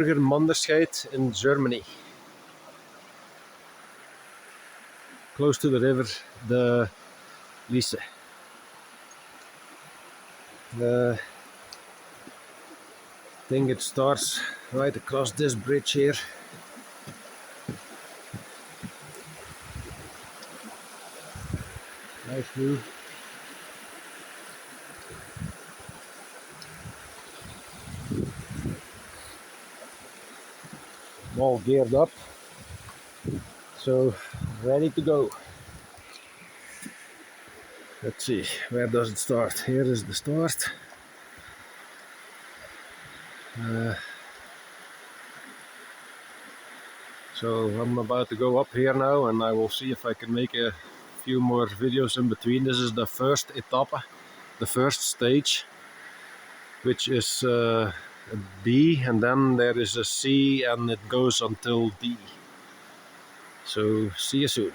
Manderscheid in Germany. Close to the river, the Lisse. I think it starts right across this bridge here. Nice view. All geared up, so ready to go. Let's see, where does it start? Here is the start. So I'm about to go up here now, and I will see if I can make a few more videos in between. This is the first etappe, the first stage, which is a B, and then there is a C, and it goes until D. So see you soon.